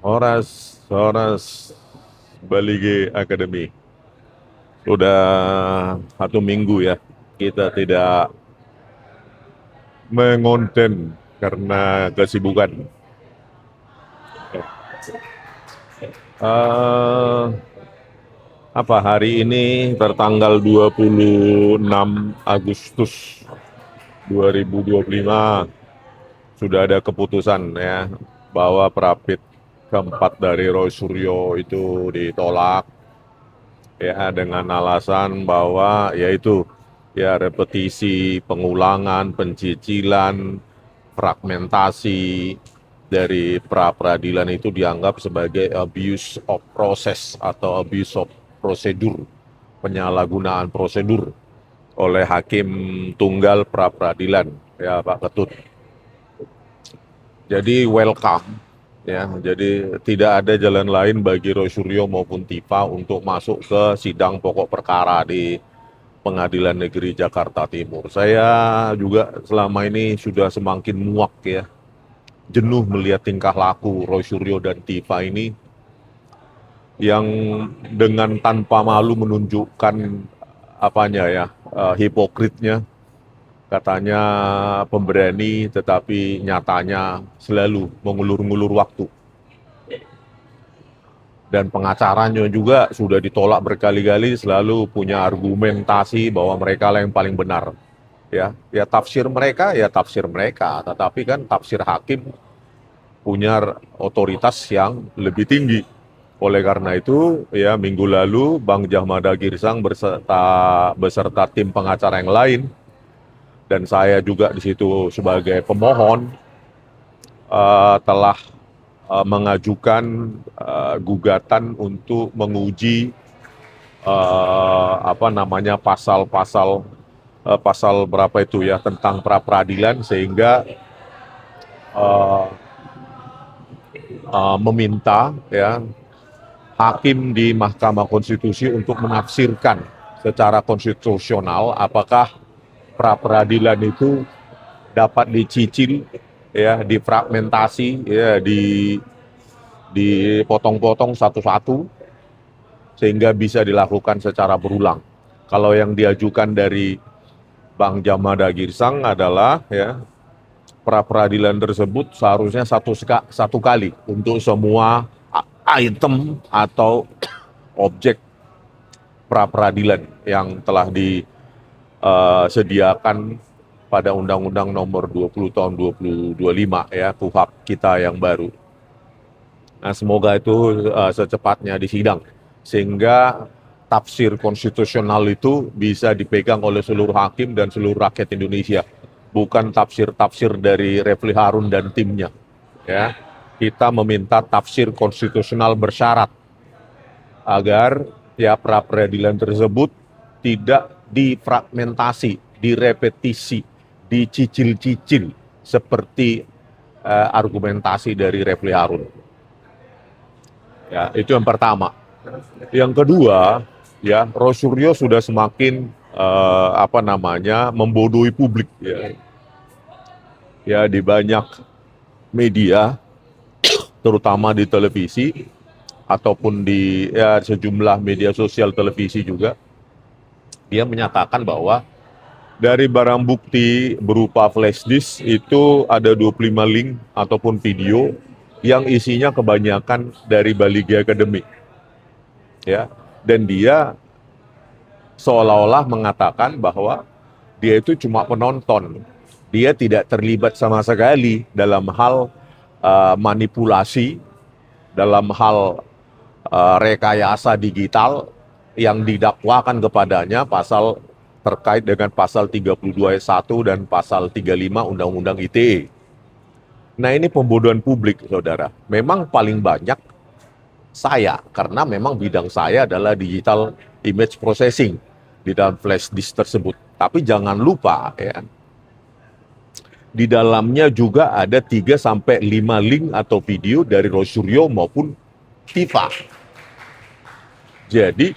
Horas Balige Academy. Sudah 1 minggu ya kita tidak mengonten karena kesibukan. Eh, hari ini tertanggal 26 Agustus 2025 sudah ada keputusan ya bahwa Prapit keempat dari Roy Suryo itu ditolak ya dengan alasan bahwa yaitu ya repetisi, pengulangan, pencicilan, fragmentasi dari pra peradilan itu dianggap sebagai abuse of process atau abuse of prosedur, penyalahgunaan prosedur oleh hakim tunggal pra peradilan ya Pak Ketut. Jadi welcome ya. Jadi tidak ada jalan lain bagi Roy Suryo maupun Tifa untuk masuk ke sidang pokok perkara di Pengadilan Negeri Jakarta Timur. Saya juga selama ini sudah semakin muak ya, jenuh melihat tingkah laku Roy Suryo dan Tifa ini yang dengan tanpa malu menunjukkan apanya ya, hipokritnya. Katanya pemberani tetapi nyatanya selalu mengulur-ngulur waktu. Dan pengacaranya juga sudah ditolak berkali-kali, selalu punya argumentasi bahwa mereka lah yang paling benar. Ya tafsir mereka, tetapi kan tafsir hakim punya otoritas yang lebih tinggi. Oleh karena itu, ya minggu lalu Bang Jahmada Girsang beserta tim pengacara yang lain dan saya juga di situ sebagai pemohon telah mengajukan gugatan untuk menguji pasal-pasal pasal berapa itu ya tentang pra peradilan sehingga uh, meminta ya hakim di Mahkamah Konstitusi untuk menafsirkan secara konstitusional apakah pra peradilan itu dapat dicicil ya difragmentasi ya dipotong-potong satu-satu sehingga bisa dilakukan secara berulang. Kalau yang diajukan dari Bang Jamada Girsang adalah ya pra peradilan tersebut seharusnya satu kali untuk semua item atau objek pra peradilan yang telah disediakan pada Undang-Undang Nomor 20 Tahun 2025 ya KUHP kita yang baru. Nah, semoga itu secepatnya disidang sehingga tafsir konstitusional itu bisa dipegang oleh seluruh hakim dan seluruh rakyat Indonesia, bukan tafsir-tafsir dari Refli Harun dan timnya. Ya, kita meminta tafsir konstitusional bersyarat agar ya pra peradilan tersebut tidak difragmentasi, direpetisi, dicicil-cicil seperti argumentasi dari Refli Harun. Ya, itu yang pertama. Yang kedua, ya Roy Suryo sudah semakin membodohi publik ya. Ya di banyak media, terutama di televisi ataupun di ya, sejumlah media sosial televisi juga, dia menyatakan bahwa dari barang bukti berupa flash disk itu ada 25 link ataupun video yang isinya kebanyakan dari Balige Academy. Ya, dan dia seolah-olah mengatakan bahwa dia itu cuma penonton. Dia tidak terlibat sama sekali dalam hal manipulasi, dalam hal rekayasa digital yang didakwakan kepadanya pasal terkait dengan pasal 32 ayat 1 dan pasal 35 Undang-Undang ITE. Nah, ini pembodohan publik, saudara. Memang paling banyak saya, karena memang bidang saya adalah digital image processing di dalam flash disk tersebut. Tapi jangan lupa ya, di dalamnya juga ada 3-5 link atau video dari Roy Suryo maupun Tifa. Jadi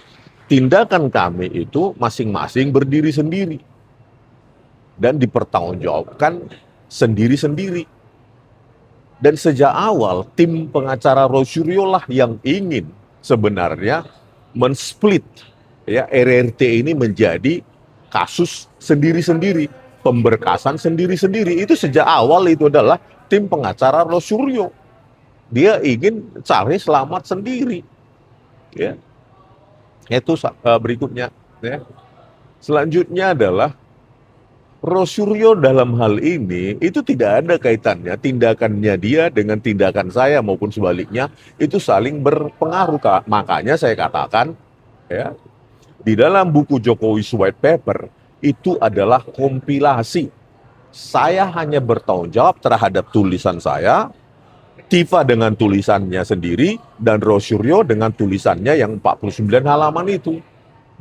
tindakan kami itu masing-masing berdiri sendiri dan dipertanggungjawabkan sendiri-sendiri. Dan sejak awal tim pengacara Rosuryo lah yang ingin sebenarnya mensplit ya RRT ini menjadi kasus sendiri-sendiri, pemberkasan sendiri-sendiri. Itu sejak awal itu adalah tim pengacara Rosuryo. Dia ingin cari selamat sendiri. Ya. Itu berikutnya. Ya. Selanjutnya adalah Rosuryo dalam hal ini itu tidak ada kaitannya tindakannya dia dengan tindakan saya maupun sebaliknya itu saling berpengaruh. Makanya saya katakan ya di dalam buku Jokowi's White Paper itu adalah kompilasi. Saya hanya bertanggung jawab terhadap tulisan saya, Tifa dengan tulisannya sendiri dan Rosuryo dengan tulisannya yang 49 halaman itu.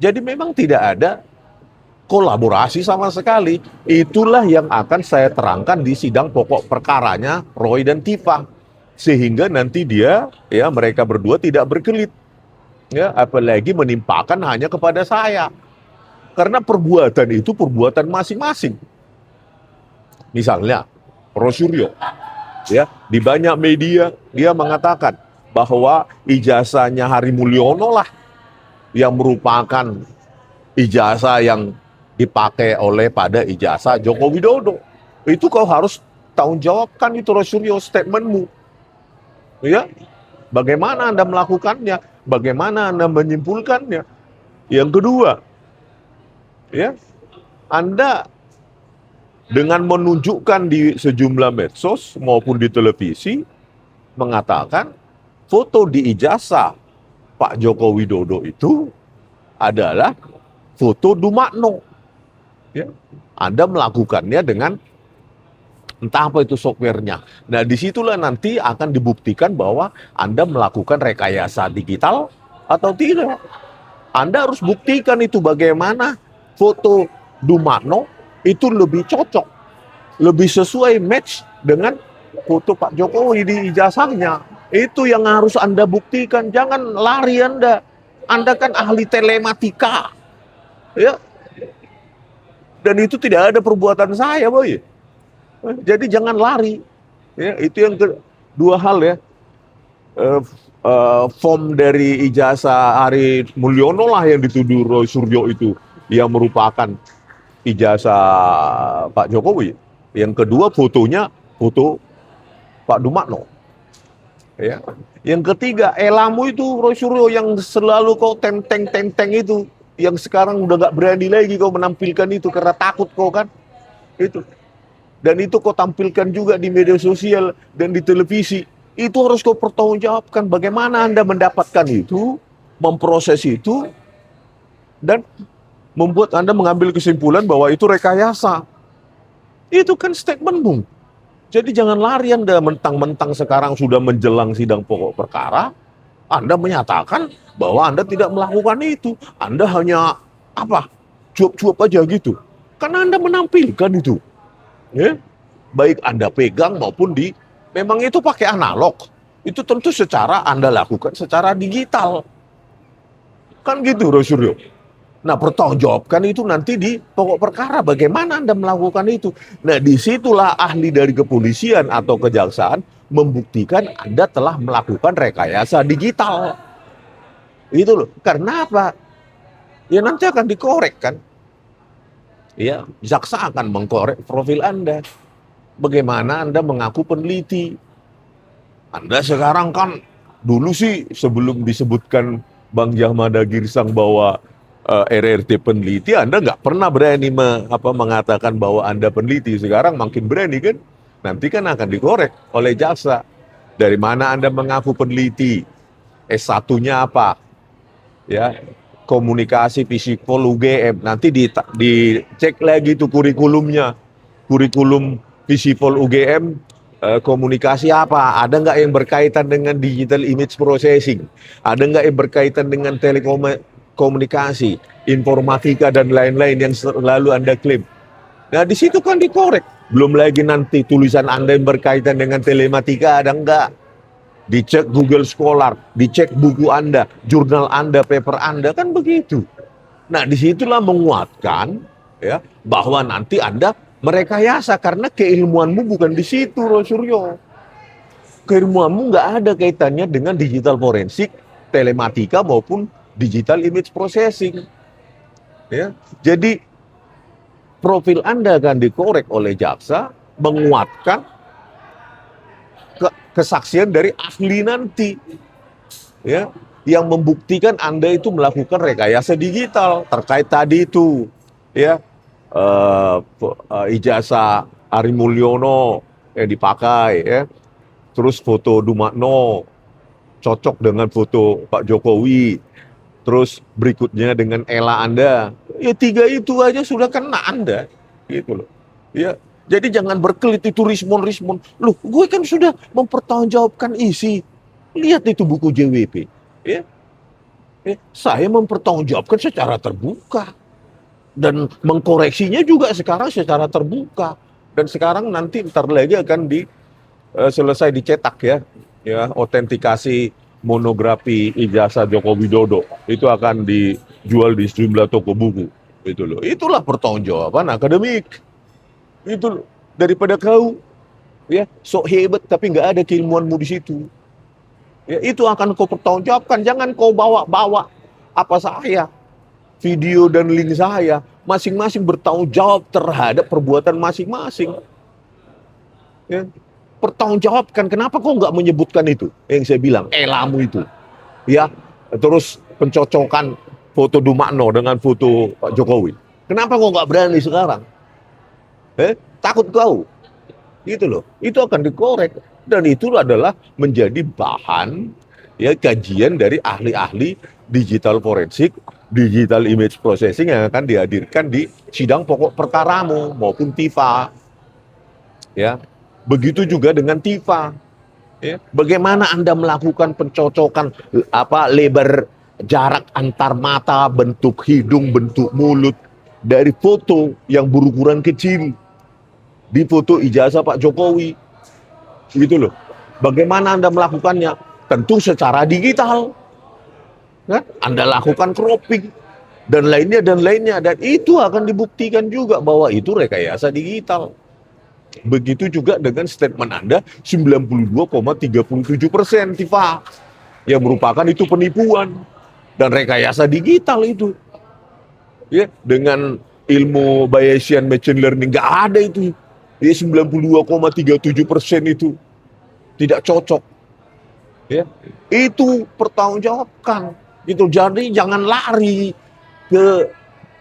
Jadi memang tidak ada kolaborasi sama sekali. Itulah yang akan saya terangkan di sidang pokok perkaranya Roy dan Tifa. Sehingga nanti mereka berdua tidak berkelit. Ya, apalagi menimpakan hanya kepada saya. Karena perbuatan itu perbuatan masing-masing. Misalnya, Rosuryo, ya, di banyak media dia mengatakan bahwa ijazahnya Hari Mulyono lah yang merupakan ijazah yang dipakai pada ijazah Joko Widodo. Itu kau harus tanggung jawabkan itu Rosuryo statementmu. Ya, bagaimana Anda melakukannya? Bagaimana Anda menyimpulkannya? Yang kedua, ya, Anda dengan menunjukkan di sejumlah medsos maupun di televisi mengatakan foto di ijazah Pak Joko Widodo itu adalah foto Dumakno. Ya. Anda melakukannya dengan entah apa itu softwarenya. Nah, disitulah nanti akan dibuktikan bahwa Anda melakukan rekayasa digital atau tidak. Anda harus buktikan itu bagaimana foto Dumakno itu lebih cocok, lebih sesuai match dengan foto Pak Jokowi di ijazahnya. Itu yang harus Anda buktikan. Jangan lari Anda. Anda kan ahli telematika. Ya. Dan itu tidak ada perbuatan saya, boy. Jadi jangan lari. Ya, itu yang kedua hal ya. Form dari ijazah Hari Mulyono lah yang dituduh Rosuryo itu yang merupakan ijazah Pak Jokowi. Yang kedua fotonya foto Pak Dumakno. Ya. Yang ketiga elamu itu Rosuryo yang selalu kau teng itu. Yang sekarang udah gak berani lagi kau menampilkan itu karena takut kau kan. Itu. Dan itu kau tampilkan juga di media sosial dan di televisi. Itu harus kau pertanggungjawabkan bagaimana Anda mendapatkan itu, memproses itu, dan membuat Anda mengambil kesimpulan bahwa itu rekayasa. Itu kan statementmu. Jadi jangan lari Anda mentang-mentang sekarang sudah menjelang sidang pokok perkara, Anda menyatakan bahwa Anda tidak melakukan itu. Anda hanya cuap-cuap aja gitu. Karena Anda menampilkan itu. Ya? Baik Anda pegang maupun memang itu pakai analog. Itu tentu secara Anda lakukan secara digital. Kan gitu Rosuryo. Nah, pertanggungjawabkan itu nanti di pokok perkara bagaimana Anda melakukan itu. Nah, disitulah ahli dari kepolisian atau kejaksaan membuktikan Anda telah melakukan rekayasa digital. Itu loh. Karena apa? Ya nanti akan dikorek kan. Ya, jaksa akan mengkorek profil Anda. Bagaimana Anda mengaku peneliti. Anda sekarang kan dulu sih sebelum disebutkan Bang Jahmada Girsang bahwa RRT peneliti, Anda nggak pernah berani mengatakan bahwa Anda peneliti. Sekarang makin berani kan? Nanti kan akan dikorek oleh jaksa. Dari mana Anda mengaku peneliti? S1-nya apa? Ya, komunikasi Visipol UGM. Nanti dicek lagi tuh kurikulumnya. Kurikulum Visipol UGM komunikasi apa? Ada nggak yang berkaitan dengan digital image processing? Ada nggak yang berkaitan dengan telekomunikasi, informatika dan lain-lain yang selalu Anda klaim? Nah, di situ kan dikorek. Belum lagi nanti tulisan Anda yang berkaitan dengan telematika ada nggak? Dicek Google Scholar, dicek buku Anda, jurnal Anda, paper Anda, kan begitu. Nah, disitulah menguatkan ya bahwa nanti Anda merekayasa karena keilmuanmu bukan di situ, Rosuryo. keilmuanmu nggak ada kaitannya dengan digital forensik, telematika maupun digital image processing. Ya, jadi profil Anda akan dikorek oleh jaksa menguatkan kesaksian dari ahli nanti, ya, yang membuktikan Anda itu melakukan rekayasa digital terkait tadi itu, ya, ijazah Ari Mulyono yang dipakai, ya, terus foto Dumakno cocok dengan foto Pak Jokowi, terus berikutnya dengan Ella Anda, ya 3 itu aja sudah kena Anda, gitu loh. Ya, jadi jangan berkelit itu rismon. Loh, gue kan sudah mempertanggungjawabkan isi. Lihat itu buku JWP. Ya, saya mempertanggungjawabkan secara terbuka dan mengkoreksinya juga sekarang secara terbuka. Dan sekarang nanti ntar lagi akan selesai dicetak, ya, autentikasi monografi ijazah Joko Widodo itu akan dijual di sejumlah toko buku, itu loh. Itulah pertanggungjawaban akademik, itu loh. Daripada kau, ya, sok hebat tapi nggak ada keilmuanmu di situ, ya, itu akan kau pertanggungjawabkan. Jangan kau bawa apa saya, video dan link saya, masing-masing bertanggung jawab terhadap perbuatan masing-masing, ya. Pertanggungjawabkan. Kenapa kok nggak menyebutkan itu yang saya bilang, elamu itu, ya, terus pencocokan foto Dumakno dengan foto Pak Jokowi. Kenapa kok nggak berani sekarang? Takut kau, gitu loh. Itu akan dikorek dan itu adalah menjadi bahan, ya, kajian dari ahli-ahli digital forensik, digital image processing yang akan dihadirkan di sidang pokok perkaramu maupun TIFA, ya. Begitu juga dengan TIFA, ya. Bagaimana Anda melakukan pencocokan lebar jarak antar mata, bentuk hidung, bentuk mulut dari foto yang berukuran kecil di foto ijazah Pak Jokowi, gitu loh. Bagaimana Anda melakukannya? Tentu secara digital, kan? Anda lakukan cropping dan lainnya, dan itu akan dibuktikan juga bahwa itu rekayasa digital. Begitu juga dengan statement Anda 92,37% TIFA yang merupakan itu penipuan dan rekayasa digital itu, ya, dengan ilmu Bayesian machine learning nggak ada itu, ya, 92,37% itu tidak cocok, ya. Itu pertanggungjawabkan, gitu. Jadi jangan lari ke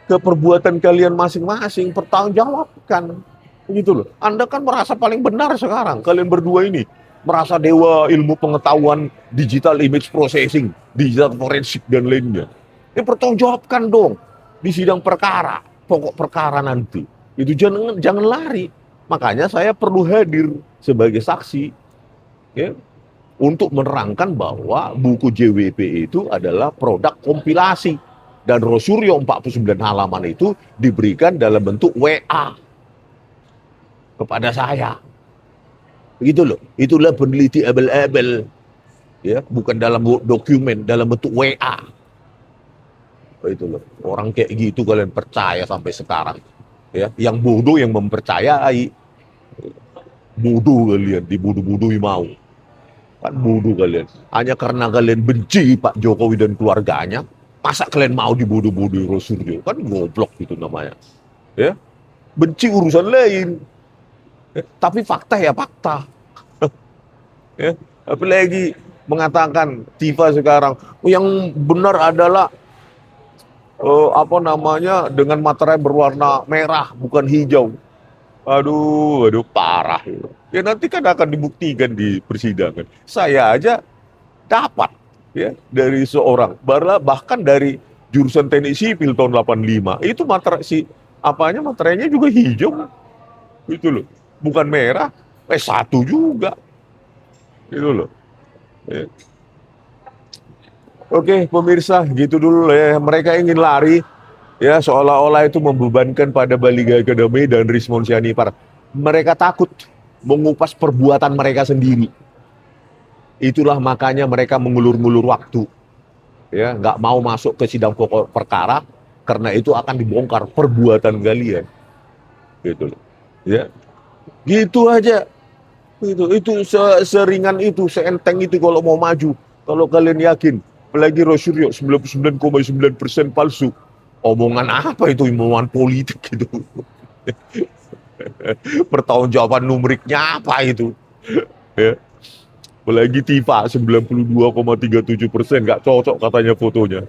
perbuatan kalian masing-masing, pertanggungjawabkan, gitu loh. Anda kan merasa paling benar sekarang, kalian berdua ini merasa dewa ilmu pengetahuan digital image processing, digital forensik dan lainnya. Ini pertanggungjawabkan dong di sidang perkara, pokok perkara nanti. Itu jangan lari. Makanya saya perlu hadir sebagai saksi, ya, untuk menerangkan bahwa buku JWP itu adalah produk kompilasi dan Rosuryo 49 halaman itu diberikan dalam bentuk WA kepada saya, gitu loh. Itulah peneliti abel-abel, ya, bukan dalam dokumen, dalam bentuk WA, itu loh. Orang kayak gitu kalian percaya sampai sekarang, ya. Yang bodoh yang mempercayai, bodoh kalian, dibodoh-bodohi mau, kan bodoh kalian. Hanya karena kalian benci Pak Jokowi dan keluarganya, masa kalian mau dibodoh-bodohi Rosuryo? Kan goblok gitu namanya, ya. Benci urusan lain, ya, tapi fakta ya fakta. Ya, apalagi mengatakan TIFA sekarang yang benar adalah dengan materai berwarna merah bukan hijau. Aduh parah. Ya nanti kan akan dibuktikan di persidangan. Saya aja dapat, ya, dari seorang, bahkan dari jurusan teknik sipil tahun 85 itu materainya juga hijau, itu loh, bukan merah. S1 juga, itu loh, ya. Oke pemirsa, gitu dulu ya. Mereka ingin lari, ya, seolah-olah itu membebankan pada Baliga Academy dan Rismon Sianipar. Mereka takut mengupas perbuatan mereka sendiri. Itulah makanya mereka mengulur-ngulur waktu, ya, nggak mau masuk ke sidang pokok perkara karena itu akan dibongkar perbuatan kalian, gitu loh, ya. Gitu aja. Itu seringan itu, seenteng itu kalau mau maju. Kalau kalian yakin, apalagi Rosuryo 99,9% palsu. Omongan apa itu? Omongan politik gitu. Pertanggungjawaban numeriknya apa itu? Ya. Apalagi Tifa 92,37%, nggak cocok katanya fotonya.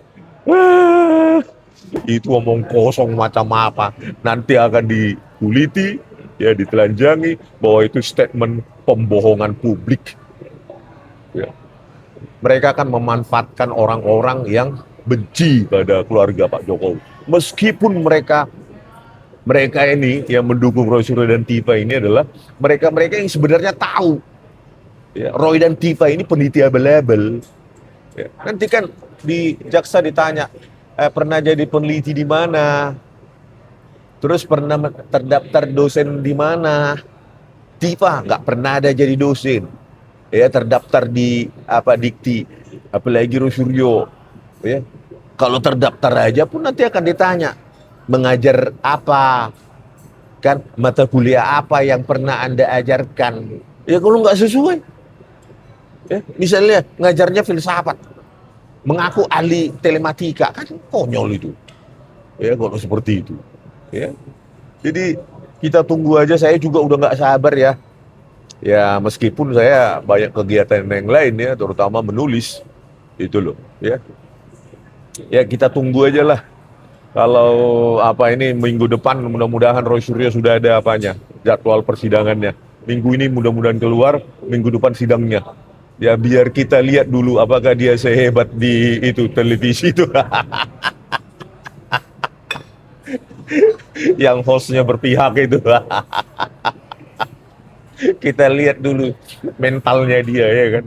Ah, itu omong kosong macam apa? Nanti akan dikuliti, ya ditelanjangi bahwa itu statement pembohongan publik. Ya. Mereka akan memanfaatkan orang-orang yang benci pada keluarga Pak Jokowi. Meskipun mereka mereka ini yang mendukung Roy Suryo dan Tifa ini adalah mereka-mereka yang sebenarnya tahu, ya, Roy dan Tifa ini peneliti abal-abal. Ya. Nanti kan di jaksa ditanya, pernah jadi peneliti di mana? Terus pernah terdaftar dosen di mana? Tifa nggak pernah ada jadi dosen. Ya, terdaftar di apa Dikti, apalagi Rosuryo. Ya. Kalau terdaftar aja pun nanti akan ditanya mengajar apa, kan mata kuliah apa yang pernah Anda ajarkan. Ya kalau nggak sesuai, ya, misalnya ngajarnya filsafat, mengaku ahli telematika, kan konyol itu. Ya kalau seperti itu. Ya, jadi kita tunggu aja. Saya juga udah nggak sabar ya. Ya meskipun saya banyak kegiatan yang lain ya, terutama menulis itu loh. Ya, ya kita tunggu aja lah. Kalau apa ini minggu depan mudah-mudahan Roy Suryo sudah ada apanya, jadwal persidangannya. Minggu ini mudah-mudahan keluar, minggu depan sidangnya. Ya biar kita lihat dulu apakah dia sehebat di itu televisi itu. Yang hostnya berpihak itu. Kita lihat dulu mentalnya dia ya kan.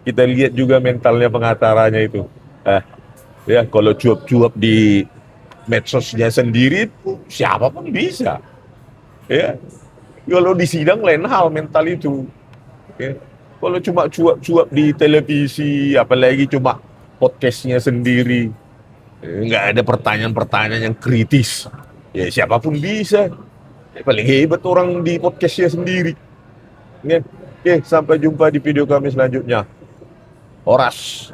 Kita lihat juga mentalnya pengacaranya itu. Eh, ya kalau cuap-cuap di medsosnya sendiri siapapun bisa. Ya, kalau di sidang lain hal mental itu. Ya. Kalau cuma cuap-cuap di televisi, apalagi cuma podcastnya sendiri, nggak ada pertanyaan-pertanyaan yang kritis. Ya siapapun bisa. Ya, paling hebat orang di podcastnya sendiri. Ya. Oke, sampai jumpa di video kami selanjutnya. Horas.